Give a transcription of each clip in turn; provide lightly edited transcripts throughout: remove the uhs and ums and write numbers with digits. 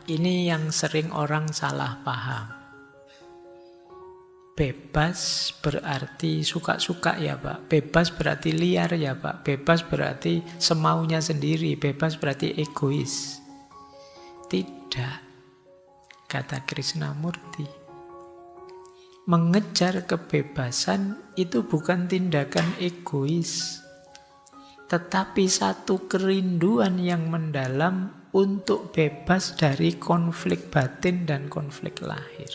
Ini yang sering orang salah paham. Bebas berarti suka-suka ya Pak. Bebas berarti liar ya Pak. Bebas berarti semaunya sendiri. Bebas berarti egois. Tidak, kata Krishnamurti. Mengejar kebebasan itu bukan tindakan egois, tetapi satu kerinduan yang mendalam untuk bebas dari konflik batin dan konflik lahir.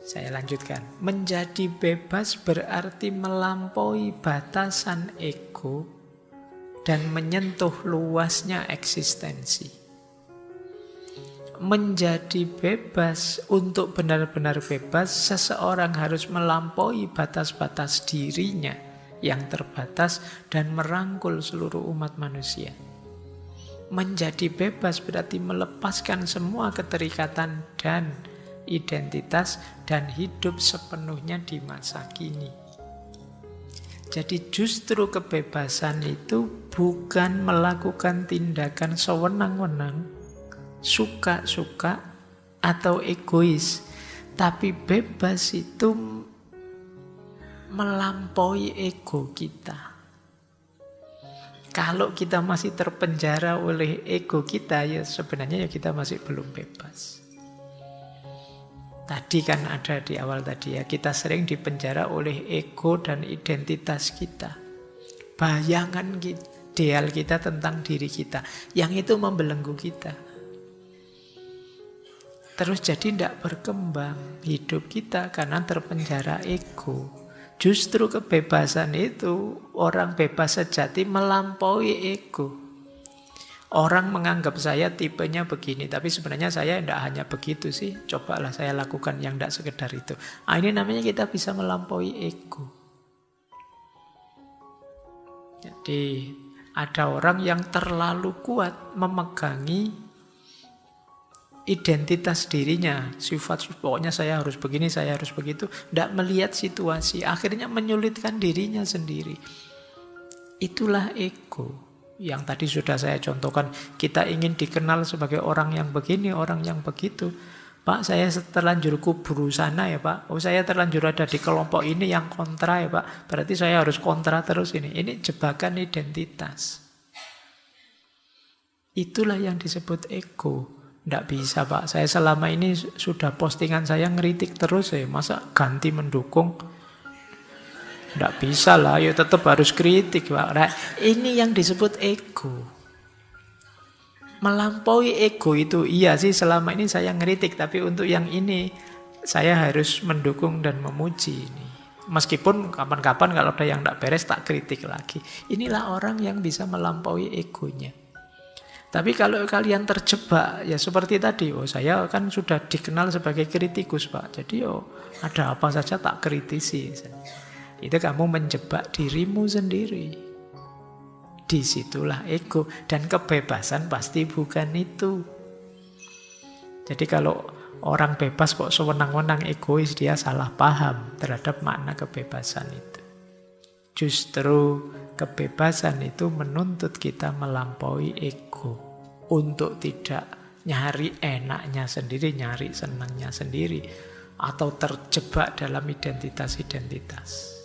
Saya lanjutkan. Menjadi bebas berarti melampaui batasan ego dan menyentuh luasnya eksistensi. Menjadi bebas, untuk benar-benar bebas, seseorang harus melampaui batas-batas dirinya yang terbatas dan merangkul seluruh umat manusia. Menjadi bebas berarti melepaskan semua keterikatan dan identitas dan hidup sepenuhnya di masa kini. Jadi justru kebebasan itu bukan melakukan tindakan sewenang-wenang, suka-suka atau egois, tapi bebas itu melampaui ego kita. Kalau kita masih terpenjara oleh ego kita, ya sebenarnya ya kita masih belum bebas. Tadi kan ada di awal tadi ya, kita sering dipenjara oleh ego dan identitas kita. Bayangan ideal kita tentang diri kita, yang itu membelenggu kita. Terus jadi tidak berkembang hidup kita karena terpenjara ego. Justru kebebasan itu, orang bebas sejati melampaui ego. Orang menganggap saya tipenya begini, tapi sebenarnya saya tidak hanya begitu sih. Cobalah saya lakukan yang tidak sekedar itu. Ini namanya kita bisa melampaui ego. Jadi ada orang yang terlalu kuat memegangi identitas dirinya, sifat pokoknya saya harus begini, saya harus begitu, tidak melihat situasi, akhirnya menyulitkan dirinya sendiri. Itulah ego. Yang tadi sudah saya contohkan, kita ingin dikenal sebagai orang yang begini, orang yang begitu. Pak, saya terlanjur kubur sana ya Pak. Oh, saya terlanjur ada di kelompok ini yang kontra ya Pak. Berarti saya harus kontra terus ini. Ini jebakan identitas. Itulah yang disebut ego. Tidak bisa Pak, saya selama ini sudah postingan saya ngeritik terus ya. Masa ganti mendukung? Tidak bisa lah, ya tetap harus kritik Pak. Nah, ini yang disebut ego. Melampaui ego itu, iya sih selama ini saya ngeritik, tapi untuk yang ini saya harus mendukung dan memuji ini. Meskipun kapan-kapan kalau ada yang tidak beres tak kritik lagi. Inilah orang yang bisa melampaui egonya. Tapi kalau kalian terjebak, ya seperti tadi, oh saya kan sudah dikenal sebagai kritikus Pak, jadi ada apa saja tak kritisi. Itu kamu menjebak dirimu sendiri. Disitulah ego. Dan kebebasan pasti bukan itu. Jadi kalau orang bebas kok sewenang-wenang egois, dia salah paham terhadap makna kebebasan itu. Justru kebebasan itu menuntut kita melampaui ego. Untuk tidak nyari enaknya sendiri, nyari senangnya sendiri. Atau terjebak dalam identitas-identitas.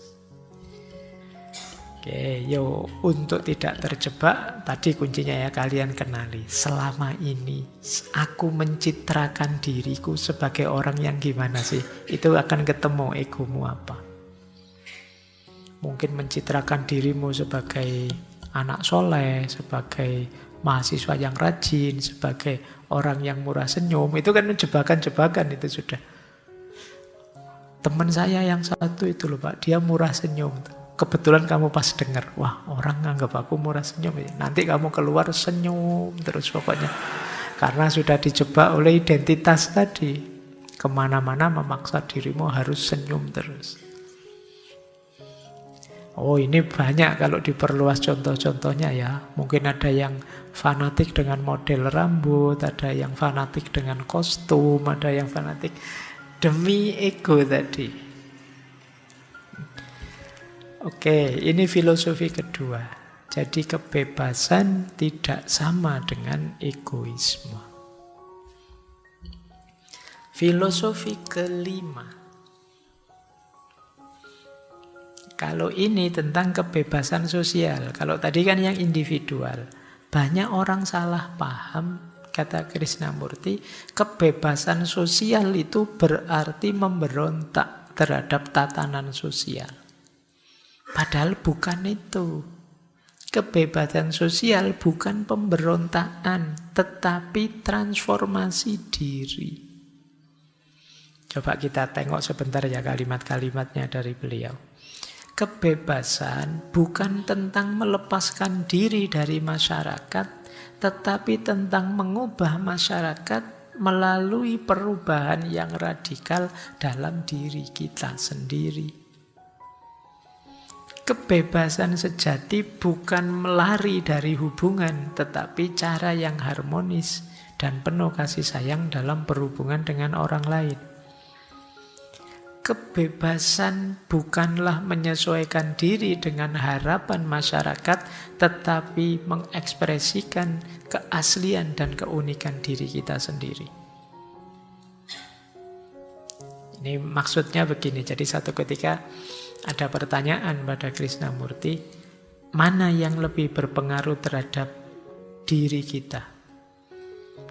Oke, untuk tidak terjebak, tadi kuncinya ya kalian kenali. Selama ini aku mencitrakan diriku sebagai orang yang gimana sih? Itu akan ketemu egomu apa. Mungkin mencitrakan dirimu sebagai anak soleh, sebagai mahasiswa yang rajin, sebagai orang yang murah senyum. Itu kan jebakan-jebakan itu sudah. Teman saya yang satu itu loh Pak, dia murah senyum tuh. Kebetulan kamu pas dengar, wah orang nganggap aku murah senyum ya. Nanti kamu keluar senyum terus pokoknya. Karena sudah dijebak oleh identitas tadi. Kemana-mana memaksa dirimu harus senyum terus. Oh ini banyak kalau diperluas contoh-contohnya ya. Mungkin ada yang fanatik dengan model rambut, ada yang fanatik dengan kostum, ada yang fanatik demi ego tadi. Oke, ini filosofi kedua. Jadi kebebasan tidak sama dengan egoisme. Filosofi kelima. Kalau ini tentang kebebasan sosial. Kalau tadi kan yang individual. Banyak orang salah paham, kata Krishnamurti, kebebasan sosial itu berarti memberontak terhadap tatanan sosial. Padahal bukan itu. Kebebasan sosial bukan pemberontakan, tetapi transformasi diri. Coba kita tengok sebentar ya kalimat-kalimatnya dari beliau. Kebebasan bukan tentang melepaskan diri dari masyarakat, tetapi tentang mengubah masyarakat melalui perubahan yang radikal dalam diri kita sendiri. Kebebasan sejati bukan melari dari hubungan, tetapi cara yang harmonis dan penuh kasih sayang dalam berhubungan dengan orang lain. Kebebasan bukanlah menyesuaikan diri dengan harapan masyarakat, tetapi mengekspresikan keaslian dan keunikan diri kita sendiri. Ini maksudnya begini, jadi satu ketika ada pertanyaan pada Krishnamurti, mana yang lebih berpengaruh terhadap diri kita?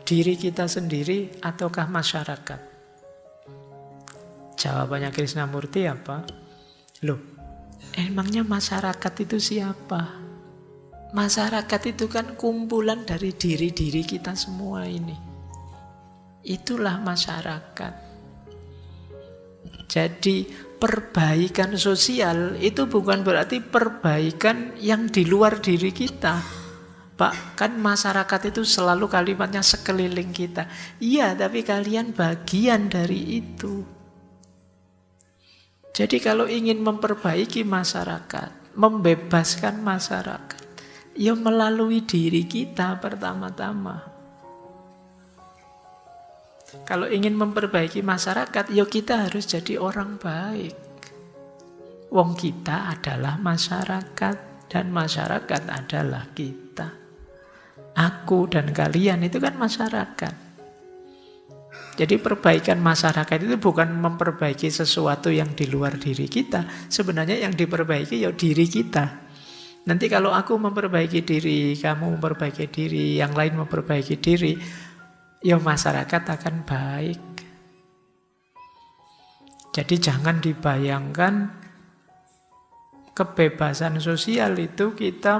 Diri kita sendiri ataukah masyarakat? Jawabannya Krishnamurti apa? Loh, emangnya masyarakat itu siapa? Masyarakat itu kan kumpulan dari diri-diri kita semua ini. Itulah masyarakat. Jadi perbaikan sosial itu bukan berarti perbaikan yang di luar diri kita. Pak, kan masyarakat itu selalu kalimatnya sekeliling kita. Iya, tapi kalian bagian dari itu. Jadi kalau ingin memperbaiki masyarakat, membebaskan masyarakat, ya melalui diri kita pertama-tama. Kalau ingin memperbaiki masyarakat, ya kita harus jadi orang baik. Wong kita adalah masyarakat, dan masyarakat adalah kita. Aku dan kalian itu kan masyarakat. Jadi perbaikan masyarakat itu bukan memperbaiki sesuatu yang di luar diri kita. Sebenarnya yang diperbaiki ya diri kita. Nanti kalau aku memperbaiki diri, kamu memperbaiki diri, yang lain memperbaiki diri, ya masyarakat akan baik. Jadi jangan dibayangkan kebebasan sosial itu kita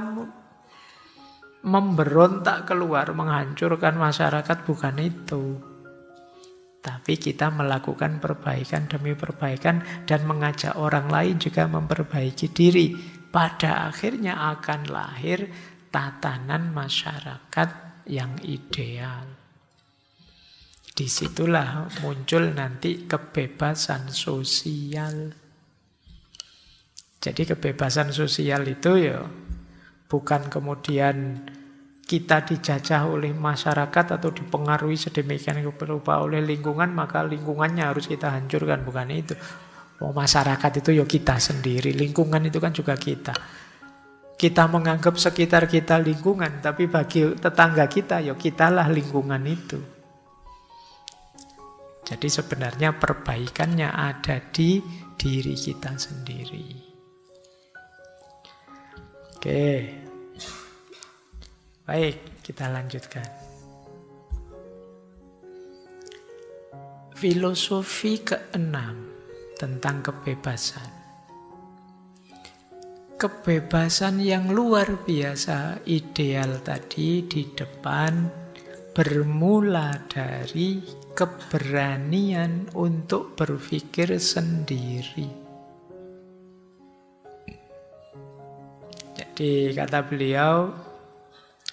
memberontak keluar, menghancurkan masyarakat, bukan itu. Tapi kita melakukan perbaikan demi perbaikan dan mengajak orang lain juga memperbaiki diri. Pada akhirnya akan lahir tatanan masyarakat yang ideal. Disitulah muncul nanti kebebasan sosial. Jadi kebebasan sosial itu ya bukan kemudian kita dijajah oleh masyarakat atau dipengaruhi sedemikian rupa oleh lingkungan, maka lingkungannya harus kita hancurkan. Bukan itu. Masyarakat itu ya kita sendiri, lingkungan itu kan juga kita. Kita menganggap sekitar kita lingkungan, tapi bagi tetangga kita ya kitalah lingkungan itu. Jadi sebenarnya perbaikannya ada di diri kita sendiri. Oke. Baik, kita lanjutkan. Filosofi keenam tentang kebebasan. Kebebasan yang luar biasa ideal tadi di depan bermula dari keberanian untuk berpikir sendiri. Jadi kata beliau,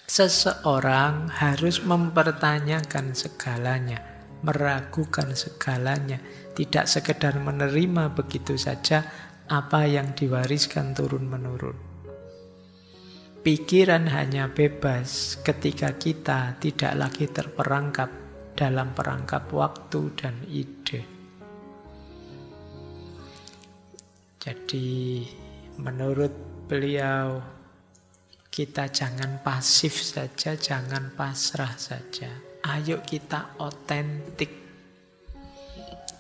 seseorang harus mempertanyakan segalanya, meragukan segalanya, tidak sekedar menerima begitu saja apa yang diwariskan turun-menurun. Pikiran hanya bebas ketika kita tidak lagi terperangkap dalam perangkap waktu dan ide. Jadi menurut beliau, Kita jangan pasif saja, jangan pasrah saja. Ayo kita otentik.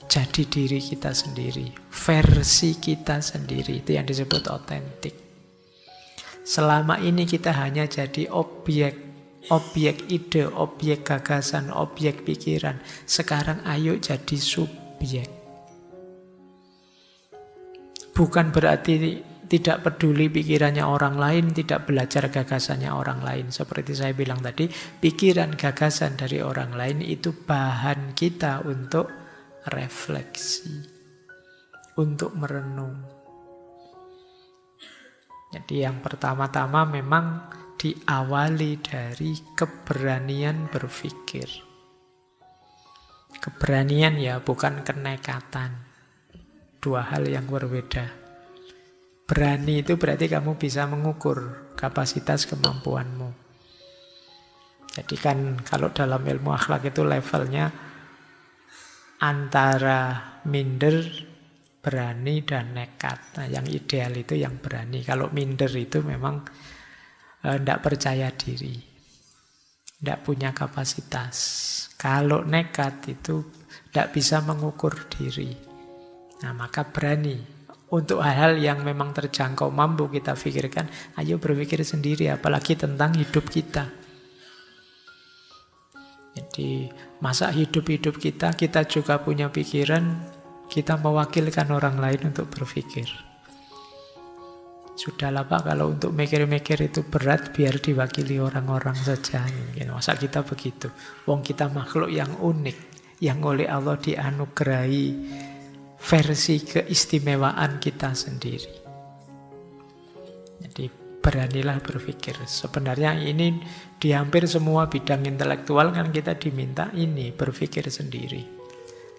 Jadi diri kita sendiri, versi kita sendiri. Itu yang disebut otentik. Selama ini kita hanya jadi objek ide, objek gagasan, objek pikiran. Sekarang ayo jadi subjek. Bukan berarti tidak peduli pikirannya orang lain, tidak belajar gagasannya orang lain. Seperti saya bilang tadi, pikiran gagasan dari orang lain itu bahan kita untuk refleksi, untuk merenung. Jadi yang pertama-tama memang diawali dari keberanian berpikir. Keberanian ya, bukan kenekatan. Dua hal yang berbeda. Berani itu berarti kamu bisa mengukur kapasitas kemampuanmu. Jadi kan kalau dalam ilmu akhlak itu levelnya antara minder, berani, dan nekat. Nah, yang ideal itu yang berani. Kalau minder itu memang tidak percaya diri, tidak punya kapasitas. Kalau nekat itu tidak bisa mengukur diri. Nah, maka berani. Untuk hal-hal yang memang terjangkau mampu kita pikirkan, ayo berpikir sendiri, apalagi tentang hidup kita. Jadi masa hidup-hidup kita juga punya pikiran, kita mewakilkan orang lain untuk berpikir. Sudahlah Pak, kalau untuk mikir-mikir itu berat, biar diwakili orang-orang saja. Masa kita begitu? Wong kita makhluk yang unik, yang oleh Allah dianugerahi versi keistimewaan kita sendiri. Jadi beranilah berpikir. Sebenarnya ini di hampir semua bidang intelektual kan kita diminta ini, berpikir sendiri.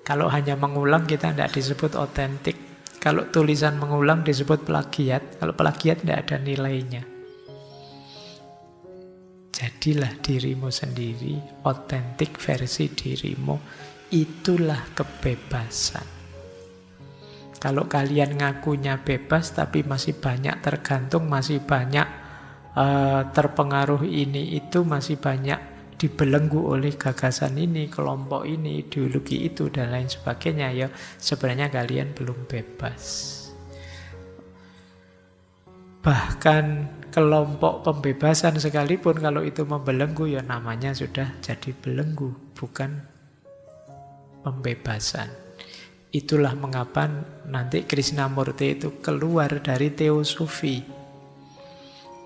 Kalau hanya mengulang kita tidak disebut otentik. Kalau tulisan mengulang disebut plagiat. Kalau plagiat tidak ada nilainya. Jadilah dirimu sendiri, otentik versi dirimu. Itulah kebebasan. Kalau kalian ngakunya bebas tapi masih banyak tergantung, masih banyak terpengaruh ini itu, masih banyak dibelenggu oleh gagasan ini, kelompok ini, ideologi itu, dan lain sebagainya, ya sebenarnya kalian belum bebas. Bahkan kelompok pembebasan sekalipun kalau itu membelenggu, ya namanya sudah jadi belenggu, bukan pembebasan. Itulah mengapa nanti Krishnamurti itu keluar dari teosofi.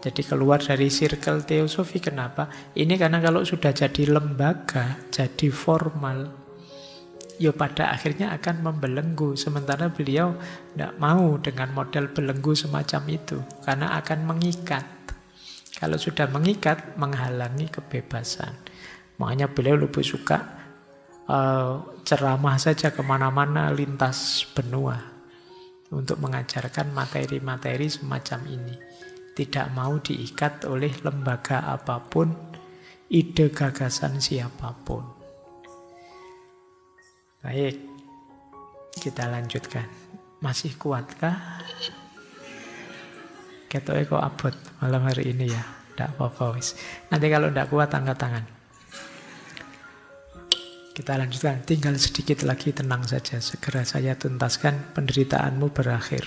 Jadi keluar dari circle teosofi. Kenapa? Ini karena kalau sudah jadi lembaga, jadi formal, ya pada akhirnya akan membelenggu. Sementara beliau tidak mau dengan model belenggu semacam itu, karena akan mengikat. Kalau sudah mengikat, menghalangi kebebasan. Makanya beliau lebih suka ceramah saja kemana-mana lintas benua untuk mengajarkan materi-materi semacam ini. Tidak mau diikat oleh lembaga apapun, ide gagasan siapapun. Baik, kita lanjutkan. Masih kuatkah? Ketoknya kok abot malam hari ini ya. Tidak apa-apa wis. Nanti kalau tidak kuat angkat tangan. Kita lanjutkan, tinggal sedikit lagi, tenang saja. Segera saya tuntaskan, penderitaanmu berakhir.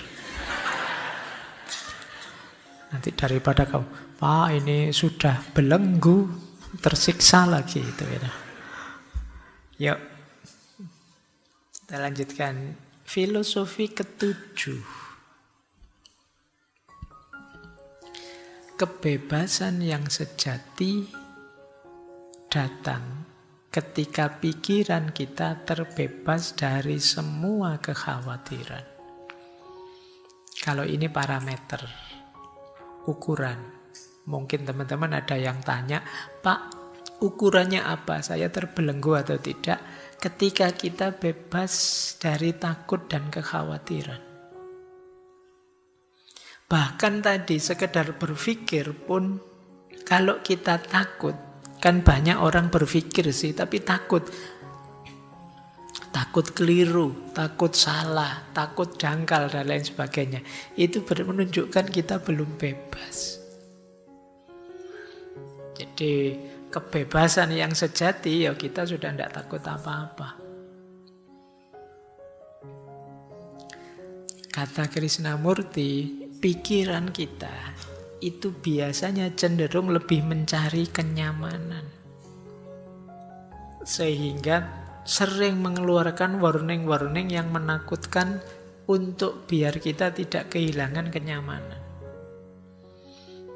Nanti daripada kau, Pak ini sudah belenggu, tersiksa lagi. Itu ya. Yuk, kita lanjutkan. Filosofi ketujuh. Kebebasan yang sejati datang ketika pikiran kita terbebas dari semua kekhawatiran. Kalau ini parameter, ukuran. Mungkin teman-teman ada yang tanya, Pak, ukurannya apa? Saya terbelenggu atau tidak? Ketika kita bebas dari takut dan kekhawatiran. Bahkan tadi sekedar berpikir pun, kalau kita takut, kan banyak orang berpikir sih, tapi takut. Takut keliru, takut salah, takut dangkal, dan lain sebagainya. Itu menunjukkan kita belum bebas. Jadi kebebasan yang sejati ya kita sudah tidak takut apa-apa. Kata Krishnamurti, pikiran kita itu biasanya cenderung lebih mencari kenyamanan. Sehingga sering mengeluarkan warning-warning yang menakutkan untuk biar kita tidak kehilangan kenyamanan.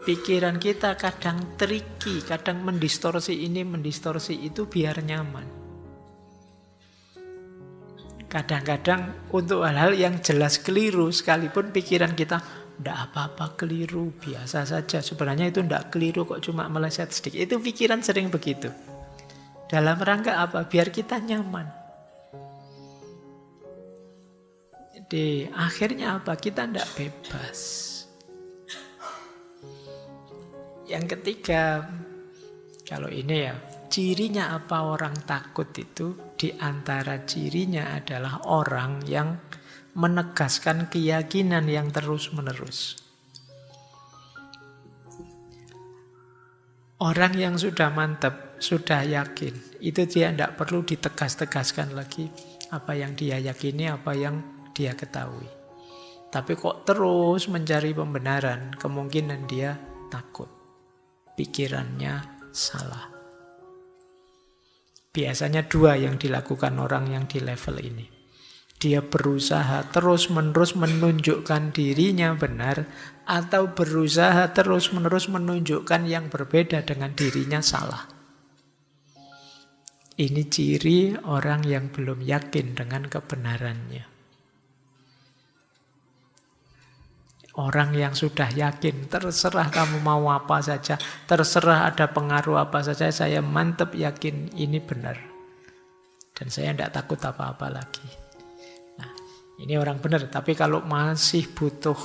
Pikiran kita kadang tricky, kadang mendistorsi ini, mendistorsi itu biar nyaman. Kadang-kadang untuk hal-hal yang jelas keliru, sekalipun pikiran kita tidak apa-apa keliru, biasa saja. Sebenarnya itu tidak keliru kok, cuma meleset sedikit. Itu pikiran sering begitu. Dalam rangka apa? Biar kita nyaman. Jadi akhirnya apa? Kita tidak bebas. Yang ketiga, kalau ini ya, cirinya apa orang takut itu? Di antara cirinya adalah orang yang menegaskan keyakinan yang terus-menerus. Orang yang sudah mantap, sudah yakin, itu dia tidak perlu ditegas-tegaskan lagi apa yang dia yakini, apa yang dia ketahui. Tapi kok terus mencari pembenaran, kemungkinan dia takut. Pikirannya salah. Biasanya dua yang dilakukan orang yang di level ini. Dia berusaha terus-menerus menunjukkan dirinya benar, atau berusaha terus-menerus menunjukkan yang berbeda dengan dirinya salah. Ini ciri orang yang belum yakin dengan kebenarannya. Orang yang sudah yakin, terserah kamu mau apa saja, terserah ada pengaruh apa saja, saya mantap yakin ini benar. Dan saya tidak takut apa-apa lagi. Nah, ini orang benar. Tapi kalau masih butuh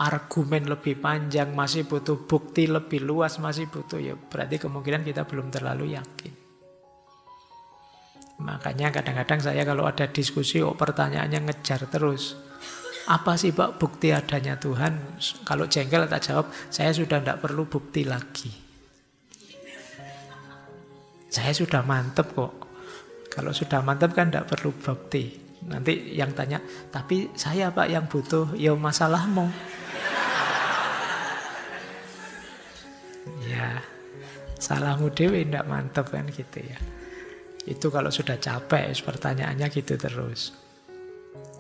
argumen lebih panjang, masih butuh bukti lebih luas, masih butuh, ya berarti kemungkinan kita belum terlalu yakin. Makanya kadang-kadang saya kalau ada diskusi, pertanyaannya ngejar terus. Apa sih Pak bukti adanya Tuhan? Kalau jengkel tak jawab, saya sudah tidak perlu bukti lagi. Saya sudah mantep kok. Kalau sudah mantep kan tidak perlu bukti. Nanti yang tanya, tapi saya Pak yang butuh, ya masalahmu. Ya, salahmu dewe tidak mantep kan gitu ya. Itu kalau sudah capek, pertanyaannya gitu terus.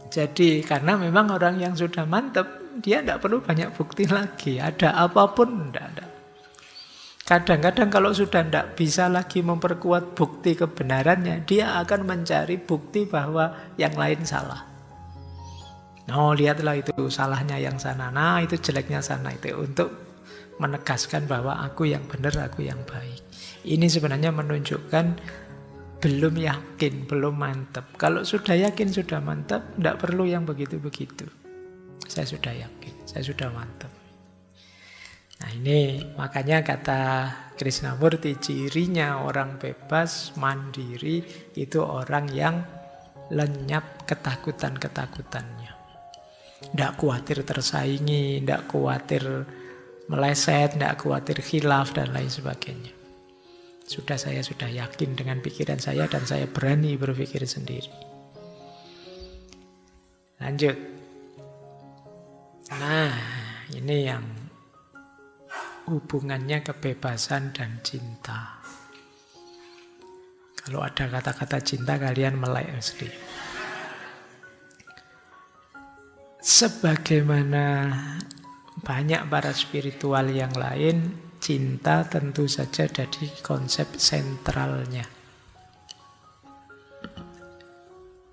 Jadi karena memang orang yang sudah mantap, dia tidak perlu banyak bukti lagi. Ada apapun, tidak ada. Kadang-kadang kalau sudah tidak bisa lagi memperkuat bukti kebenarannya, dia akan mencari bukti bahwa yang lain salah. Oh, lihatlah itu salahnya yang sana, nah itu jeleknya sana, itu untuk menegaskan bahwa aku yang benar, aku yang baik. Ini sebenarnya menunjukkan belum yakin, belum mantap. Kalau sudah yakin, sudah mantap, tidak perlu yang begitu-begitu. Saya sudah yakin, saya sudah mantap. Nah ini makanya kata Krishnamurti, cirinya orang bebas, mandiri, itu orang yang lenyap ketakutan-ketakutannya. Tidak khawatir tersaingi, tidak khawatir meleset, tidak khawatir khilaf, dan lain sebagainya. Saya sudah yakin dengan pikiran saya dan saya berani berpikir sendiri. Lanjut. Nah, ini yang hubungannya kebebasan dan cinta. Kalau ada kata-kata cinta kalian melek mesti. Sebagaimana banyak para spiritual yang lain, cinta tentu saja jadi konsep sentralnya.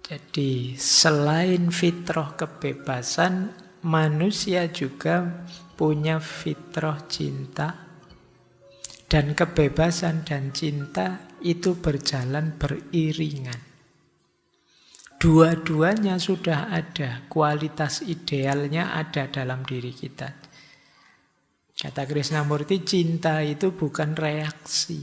Jadi selain fitrah kebebasan, manusia juga punya fitrah cinta. Dan kebebasan dan cinta itu berjalan beriringan. Dua-duanya sudah ada, kualitas idealnya ada dalam diri kita. Kata Krishnamurti, cinta itu bukan reaksi.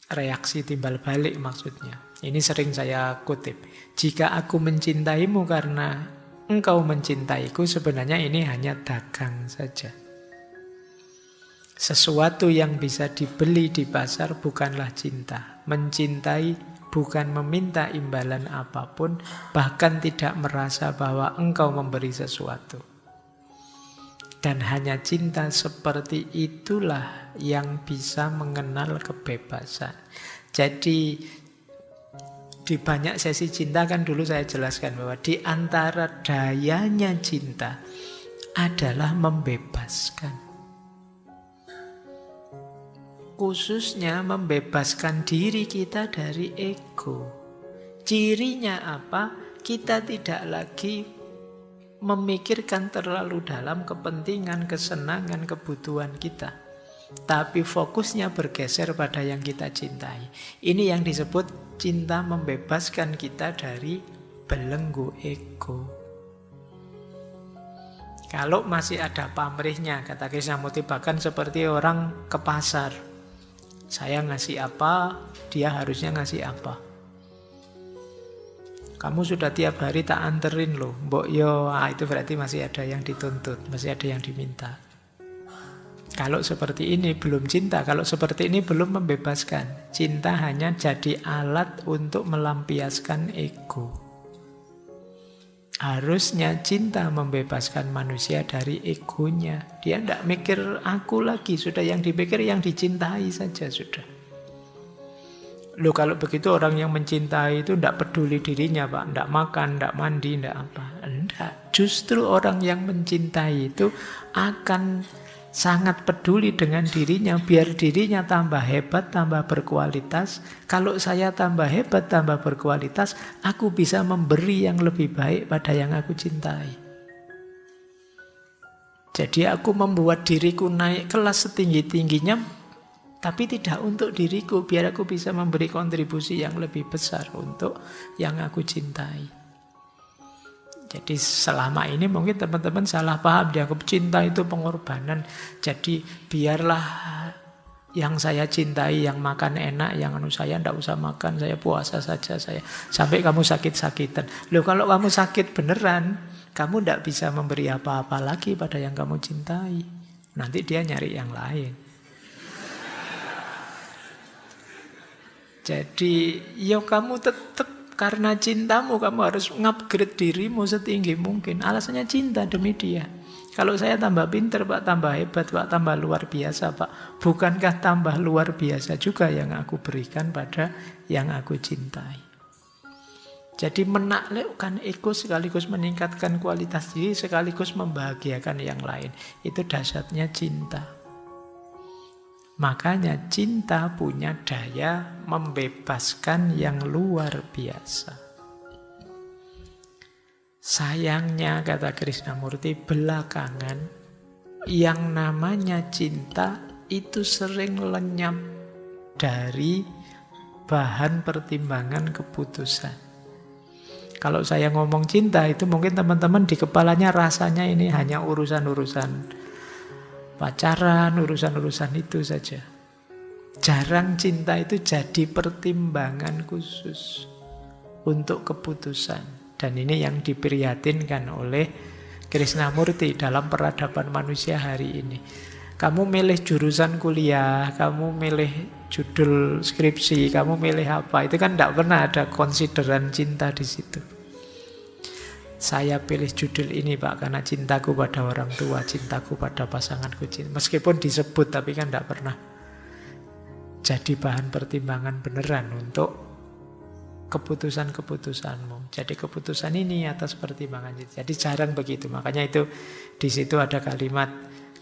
Reaksi timbal balik maksudnya. Ini sering saya kutip. Jika aku mencintaimu karena engkau mencintaiku, sebenarnya ini hanya dagang saja. Sesuatu yang bisa dibeli di pasar bukanlah cinta. Mencintai bukan meminta imbalan apapun, bahkan tidak merasa bahwa engkau memberi sesuatu. Dan hanya cinta seperti itulah yang bisa mengenal kebebasan. Jadi di banyak sesi cinta kan dulu saya jelaskan bahwa di antara dayanya cinta adalah membebaskan. Khususnya membebaskan diri kita dari ego. Cirinya apa? Kita tidak lagi memikirkan terlalu dalam kepentingan, kesenangan, kebutuhan kita. Tapi fokusnya bergeser pada yang kita cintai. Ini yang disebut cinta membebaskan kita dari belenggu ego. Kalau masih ada pamrihnya, kata Krishnamurti, bahkan seperti orang ke pasar. Saya ngasih apa, dia harusnya ngasih apa. Kamu sudah tiap hari tak anterin loh, mbok yo, itu berarti masih ada yang dituntut, masih ada yang diminta. Kalau seperti ini belum cinta, kalau seperti ini belum membebaskan. Cinta hanya jadi alat untuk melampiaskan ego. Harusnya cinta membebaskan manusia dari egonya. Dia tidak mikir aku lagi, sudah yang dipikir yang dicintai saja sudah. Loh kalau begitu orang yang mencintai itu tidak peduli dirinya Pak, tidak makan, tidak mandi, tidak apa. Tidak, justru orang yang mencintai itu akan sangat peduli dengan dirinya, biar dirinya tambah hebat, tambah berkualitas. Kalau saya tambah hebat, tambah berkualitas, aku bisa memberi yang lebih baik pada yang aku cintai. Jadi aku membuat diriku naik kelas setinggi-tingginya, tapi tidak untuk diriku, biar aku bisa memberi kontribusi yang lebih besar untuk yang aku cintai. Jadi selama ini mungkin teman-teman salah paham, dianggap cinta itu pengorbanan. Jadi biarlah yang saya cintai, yang makan enak, yang saya tidak usah makan, saya puasa saja, saya sampai kamu sakit-sakitan. Loh kalau kamu sakit beneran, kamu tidak bisa memberi apa-apa lagi pada yang kamu cintai. Nanti dia nyari yang lain. Jadi ya kamu tetap, karena cintamu kamu harus ngupgrade dirimu setinggi mungkin. Alasannya cinta demi dia. Kalau saya tambah pinter Pak, tambah hebat Pak, tambah luar biasa Pak. Bukankah tambah luar biasa juga yang aku berikan pada yang aku cintai. Jadi menaklukkan ego sekaligus meningkatkan kualitas diri, sekaligus membahagiakan yang lain. Itu dasarnya cinta. Makanya cinta punya daya membebaskan yang luar biasa. Sayangnya, kata Krishnamurti, belakangan yang namanya cinta itu sering lenyap dari bahan pertimbangan keputusan. Kalau saya ngomong cinta itu mungkin teman-teman di kepalanya rasanya ini hanya urusan-urusan pacaran, urusan-urusan itu saja. Jarang cinta itu jadi pertimbangan khusus untuk keputusan. Dan ini yang diprihatinkan oleh Krishnamurti dalam peradaban manusia hari ini. Kamu milih jurusan kuliah, kamu milih judul skripsi, kamu milih apa, itu kan tidak pernah ada konsideran cinta di situ. Saya pilih judul ini Pak karena cintaku pada orang tua, cintaku pada pasanganku. Meskipun disebut tapi kan tidak pernah jadi bahan pertimbangan beneran untuk keputusan-keputusanmu. Jadi keputusan ini atas pertimbangan. Jadi jarang begitu. Makanya itu di situ ada kalimat,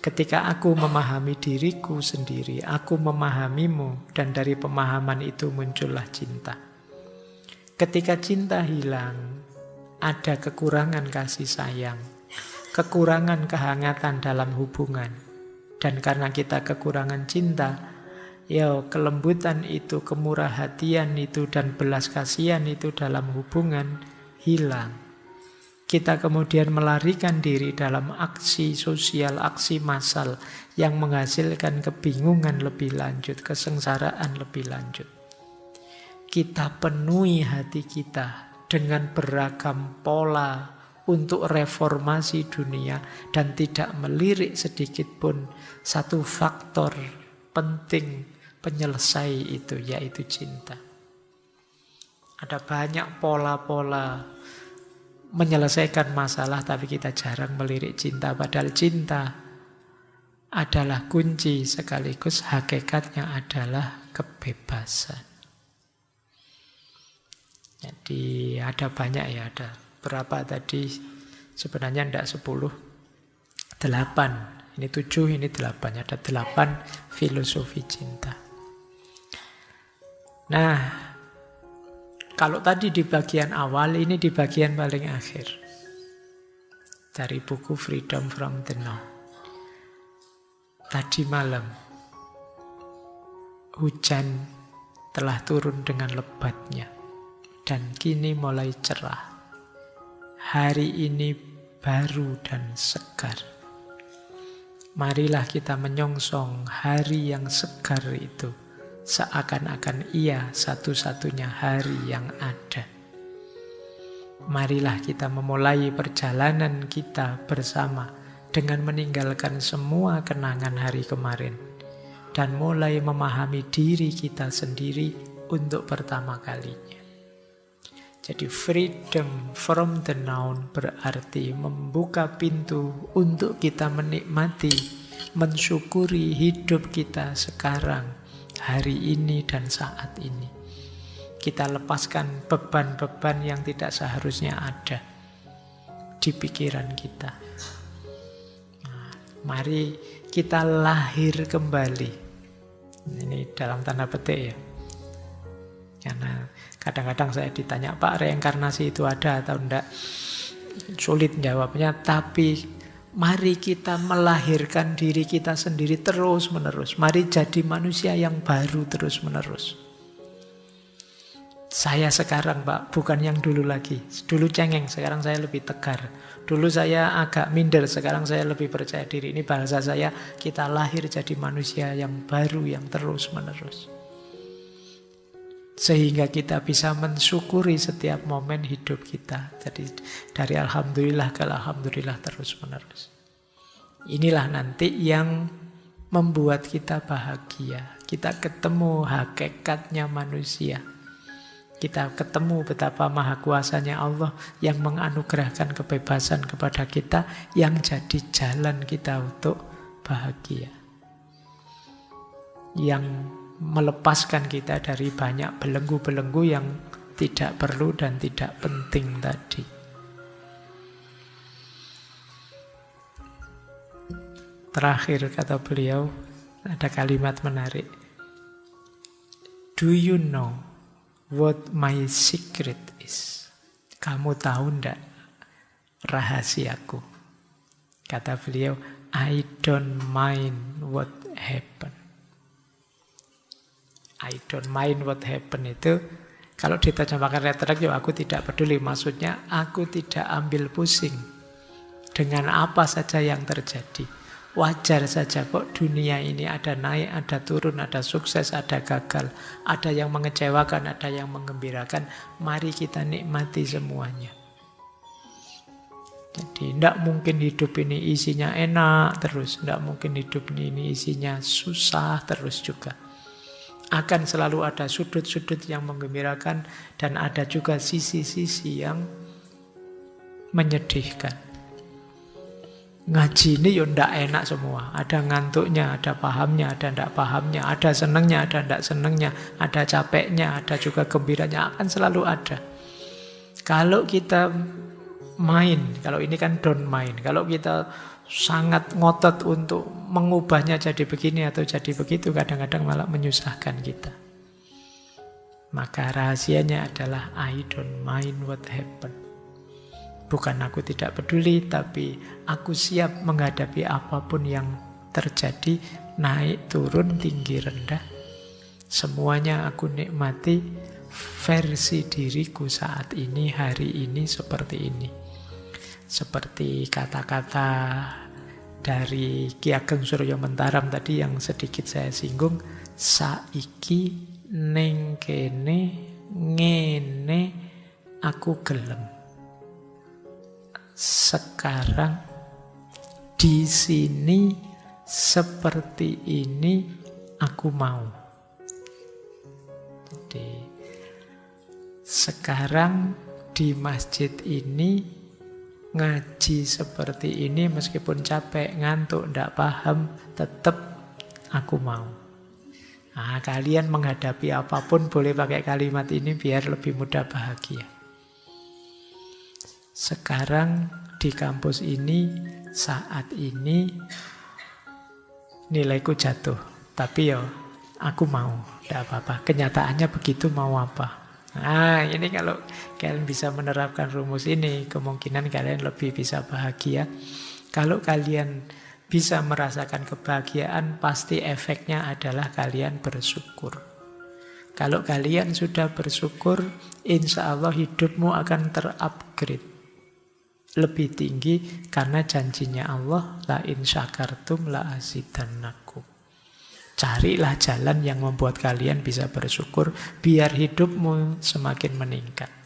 ketika aku memahami diriku sendiri, aku memahamimu, dan dari pemahaman itu muncullah cinta. Ketika cinta hilang, ada kekurangan kasih sayang, kekurangan kehangatan dalam hubungan. Dan karena kita kekurangan cinta, ya kelembutan itu, kemurah hatian itu, dan belas kasihan itu dalam hubungan hilang. Kita kemudian melarikan diri dalam aksi sosial, aksi massal yang menghasilkan kebingungan lebih lanjut, kesengsaraan lebih lanjut. Kita penuhi hati kita dengan beragam pola untuk reformasi dunia dan tidak melirik sedikit pun satu faktor penting penyelesai itu, yaitu cinta. Ada banyak pola-pola menyelesaikan masalah, tapi kita jarang melirik cinta. Padahal cinta adalah kunci sekaligus hakikatnya adalah kebebasan. Jadi ada banyak ya, ada berapa tadi? Sebenarnya tidak 10, 8. Ini 7, ini 8. Ada 8 filosofi cinta. Nah, kalau tadi di bagian awal, ini di bagian paling akhir. Dari buku Freedom from the Now. Tadi malam, hujan telah turun dengan lebatnya. Dan kini mulai cerah. Hari ini baru dan segar. Marilah kita menyongsong hari yang segar itu, seakan-akan ia satu-satunya hari yang ada. Marilah kita memulai perjalanan kita bersama dengan meninggalkan semua kenangan hari kemarin dan mulai memahami diri kita sendiri untuk pertama kalinya. Jadi freedom from the noun berarti membuka pintu untuk kita menikmati, mensyukuri hidup kita sekarang, hari ini dan saat ini. Kita lepaskan beban-beban yang tidak seharusnya ada di pikiran kita. Nah, mari kita lahir kembali. Ini dalam tanda petik ya. Karena kadang-kadang saya ditanya, Pak, reinkarnasi itu ada atau enggak? Sulit jawabnya, tapi mari kita melahirkan diri kita sendiri terus-menerus. Mari jadi manusia yang baru terus-menerus. Saya sekarang, Pak, bukan yang dulu lagi. Dulu cengeng, sekarang saya lebih tegar. Dulu saya agak minder, sekarang saya lebih percaya diri. Ini bahasa saya, kita lahir jadi manusia yang baru, yang terus-menerus. Sehingga kita bisa mensyukuri setiap momen hidup kita. Jadi dari alhamdulillah ke alhamdulillah terus-menerus. Inilah nanti yang membuat kita bahagia. Kita ketemu hakikatnya manusia. Kita ketemu betapa maha kuasanya Allah yang menganugerahkan kebebasan kepada kita, yang jadi jalan kita untuk bahagia. Yang melepaskan kita dari banyak belenggu-belenggu yang tidak perlu dan tidak penting tadi. Terakhir kata beliau, ada kalimat menarik. Do you know what my secret is? Kamu tahu ndak rahasiaku? Kata beliau, I don't mind what happened. I don't mind what happened itu, kalau diterjemahkan letterek, ya aku tidak peduli. Maksudnya, aku tidak ambil pusing dengan apa saja yang terjadi. Wajar saja kok dunia ini ada naik, ada turun, ada sukses, ada gagal. Ada yang mengecewakan, ada yang menggembirakan. Mari kita nikmati semuanya. Jadi tidak mungkin hidup ini isinya enak terus. Tidak mungkin hidup ini isinya susah terus juga. Akan selalu ada sudut-sudut yang menggembirakan dan ada juga sisi-sisi yang menyedihkan. Ngaji ini ya ndak enak semua. Ada ngantuknya, ada pahamnya, ada ndak pahamnya, ada senengnya, ada ndak senengnya, ada capeknya, ada juga gembiranya, akan selalu ada. Kalau kita main, kalau ini kan don't main, kalau kita sangat ngotot untuk mengubahnya jadi begini atau jadi begitu, kadang-kadang malah menyusahkan kita. Maka rahasianya adalah I don't mind what happened. Bukan aku tidak peduli, tapi aku siap menghadapi apapun yang terjadi, naik, turun, tinggi, rendah. Semuanya aku nikmati versi diriku saat ini, hari ini, seperti ini. Seperti kata-kata dari Ki Ageng Suryo Mentaram tadi yang sedikit saya singgung, saiki ning kene ngene aku gelem. sekarang di sini seperti ini aku mau. Jadi sekarang di masjid ini ngaji seperti ini, meskipun capek, ngantuk, tidak paham, tetap aku mau. Nah, kalian menghadapi apapun boleh pakai kalimat ini biar lebih mudah bahagia. Sekarang di kampus ini, saat ini, nilaiku jatuh. Tapi ya, aku mau, tidak apa-apa. Kenyataannya begitu, mau apa? Nah, ini kalau kalian bisa menerapkan rumus ini, kemungkinan kalian lebih bisa bahagia. Kalau kalian bisa merasakan kebahagiaan, pasti efeknya adalah kalian bersyukur. Kalau kalian sudah bersyukur, insya Allah hidupmu akan terupgrade lebih tinggi, karena janjinya Allah, la in syakartum la azidannakum. Carilah jalan yang membuat kalian bisa bersyukur, biar hidupmu semakin meningkat.